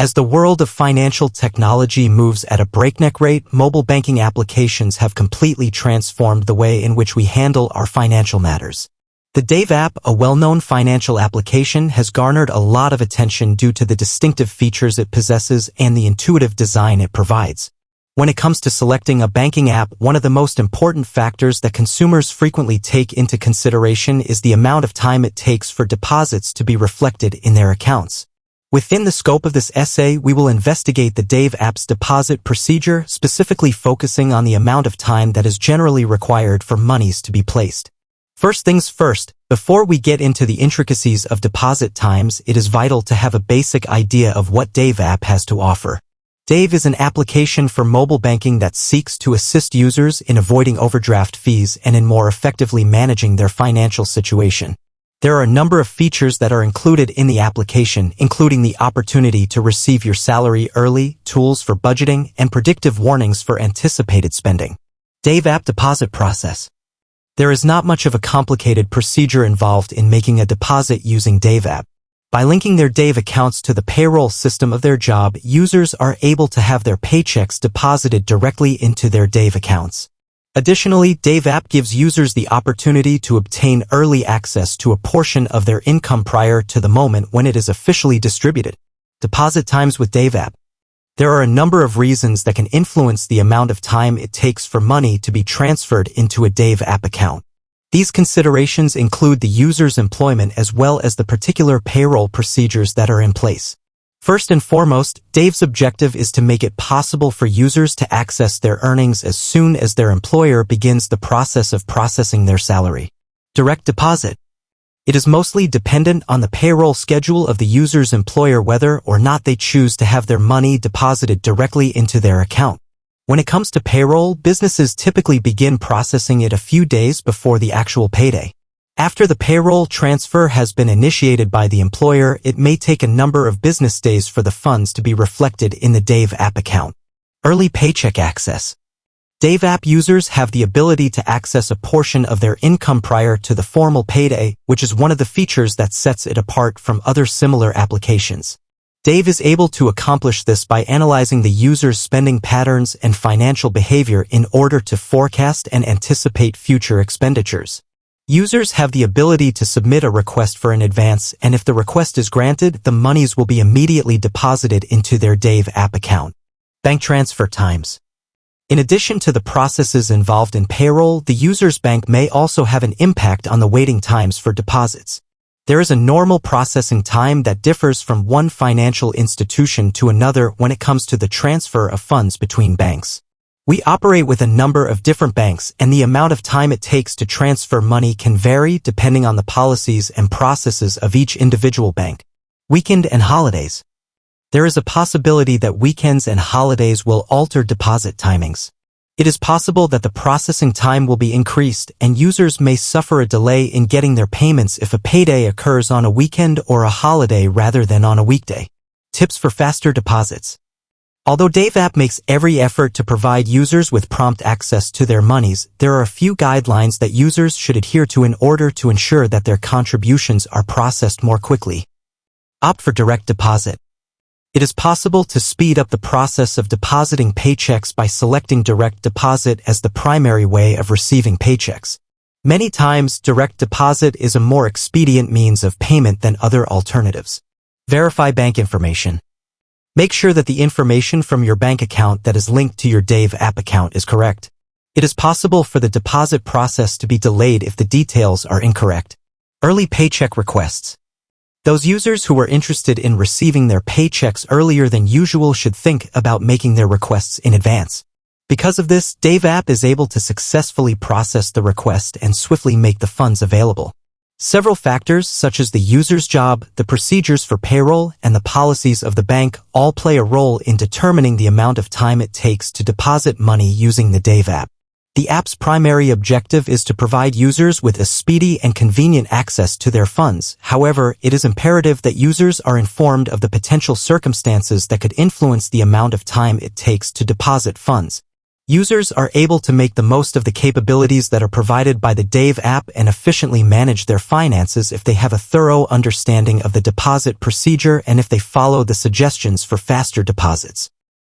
As the world of financial technology moves at a breakneck rate, mobile banking applications have completely transformed the way in which we handle our financial matters. The Dave app, a well-known financial application, has garnered a lot of attention due to the distinctive features it possesses and the intuitive design it provides. When it comes to selecting a banking app, one of the most important factors that consumers frequently take into consideration is the amount of time it takes for deposits to be reflected in their accounts. Within the scope of this essay, we will investigate the Dave app's deposit procedure, specifically focusing on the amount of time that is generally required for monies to be placed. First things first, before we get into the intricacies of deposit times, it is vital to have a basic idea of what Dave app has to offer. Dave is an application for mobile banking that seeks to assist users in avoiding overdraft fees and in more effectively managing their financial situation. There are a number of features that are included in the application, including the opportunity to receive your salary early, tools for budgeting, and predictive warnings for anticipated spending. Dave app deposit process. There is not much of a complicated procedure involved in making a deposit using Dave app. By linking their Dave accounts to the payroll system of their job, users are able to have their paychecks deposited directly into their Dave accounts. Additionally, Dave app gives users the opportunity to obtain early access to a portion of their income prior to the moment when it is officially distributed. Deposit times with Dave app. There are a number of reasons that can influence the amount of time it takes for money to be transferred into a Dave app account. These considerations include the user's employment as well as the particular payroll procedures that are in place. First and foremost, Dave's objective is to make it possible for users to access their earnings as soon as their employer begins the process of processing their salary. Direct deposit. It is mostly dependent on the payroll schedule of the user's employer whether or not they choose to have their money deposited directly into their account. When it comes to payroll, businesses typically begin processing it a few days before the actual payday. After the payroll transfer has been initiated by the employer, it may take a number of business days for the funds to be reflected in the Dave app account. Early paycheck access. Dave app users have the ability to access a portion of their income prior to the formal payday, which is one of the features that sets it apart from other similar applications. Dave is able to accomplish this by analyzing the user's spending patterns and financial behavior in order to forecast and anticipate future expenditures. Users have the ability to submit a request for an advance, and if the request is granted, the monies will be immediately deposited into their Dave app account. Bank transfer times. In addition to the processes involved in payroll, the user's bank may also have an impact on the waiting times for deposits. There is a normal processing time that differs from one financial institution to another when it comes to the transfer of funds between banks. We operate with a number of different banks, and the amount of time it takes to transfer money can vary depending on the policies and processes of each individual bank. Weekend and holidays. There is a possibility that weekends and holidays will alter deposit timings. It is possible that the processing time will be increased, and users may suffer a delay in getting their payments if a payday occurs on a weekend or a holiday rather than on a weekday. Tips for faster deposits. Although Dave app makes every effort to provide users with prompt access to their monies, there are a few guidelines that users should adhere to in order to ensure that their contributions are processed more quickly. Opt for direct deposit. It is possible to speed up the process of depositing paychecks by selecting direct deposit as the primary way of receiving paychecks. Many times, direct deposit is a more expedient means of payment than other alternatives. Verify bank information. Make sure that the information from your bank account that is linked to your Dave app account is correct. It is possible for the deposit process to be delayed if the details are incorrect. Early paycheck requests. Those users who are interested in receiving their paychecks earlier than usual should think about making their requests in advance. Because of this, Dave app is able to successfully process the request and swiftly make the funds available. Several factors, such as the user's job, the procedures for payroll, and the policies of the bank, all play a role in determining the amount of time it takes to deposit money using the Dave app. The app's primary objective is to provide users with a speedy and convenient access to their funds. However, it is imperative that users are informed of the potential circumstances that could influence the amount of time it takes to deposit funds. Users are able to make the most of the capabilities that are provided by the Dave app and efficiently manage their finances if they have a thorough understanding of the deposit procedure and if they follow the suggestions for faster deposits.